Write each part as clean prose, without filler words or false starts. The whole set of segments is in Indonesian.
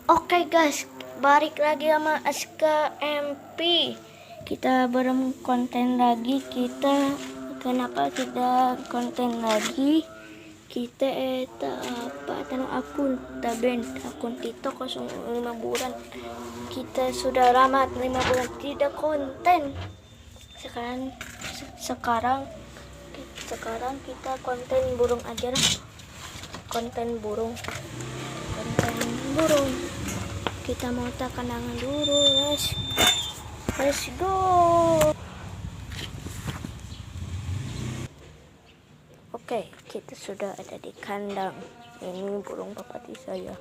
Oke guys, balik lagi sama SKMP. Kita bareng konten lagi. Kenapa kita konten lagi? Kita apa tanah akun TikTok 05 bulan. Kita sudah lama 5 bulan tidak konten. Sekarang kita konten burung aja lah. Konten burung. Kita mau tak kenangan dulu, let's go. Oke, kita sudah ada di kandang. Ini burung papati saya.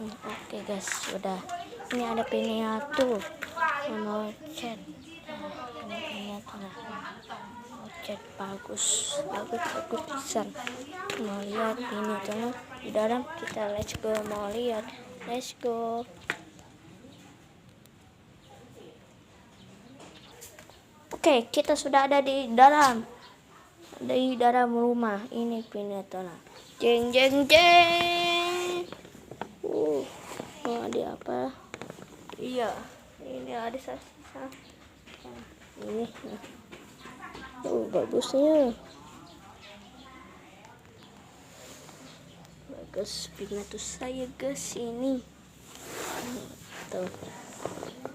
Oke guys, sudah. Ini ada piniatu mau chat. Chat bagus pisan. Mau lihat ini tuh di dalam, kita let's go, mau lihat, let's go. Oke, kita sudah ada di dalam rumah. Ini pinatona jeng ada apa? Iya, ini ada sisa ini. Bagusnya bagus pinatus saya guys. Ini tuh,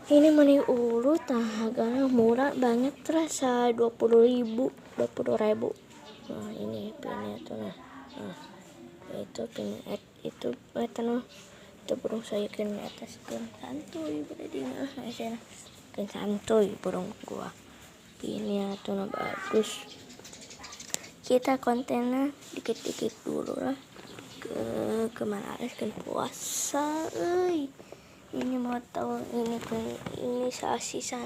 ini meni ulu harganya murah banget, terasa 20.000. Nah ini pinatus. Nah itu pinet itu burung saya kena atas santuy berarti santuy burung gua. Ini tuh bagus. Kita kontennya dikit-dikit dulu lah. Kemana kan puasa, ini mau tahu ini sisa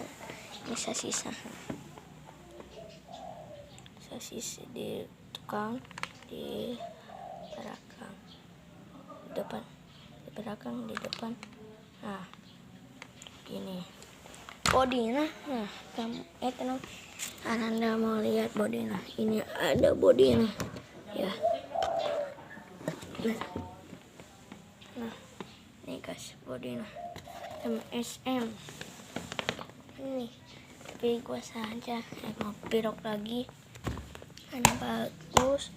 sasis di tukang di belakang di depan. Nah gini bodinya. Nah kamu Anda mau lihat bodinya. Ini ada bodinya ya. Nah nih guys, bodinya MSM ini. Tapi gua saja mau pirok lagi. Ada bagus.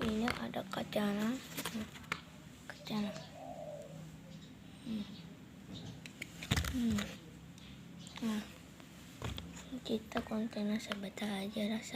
Ini ada kacana. Nah kita kontennya sebentar aja rasa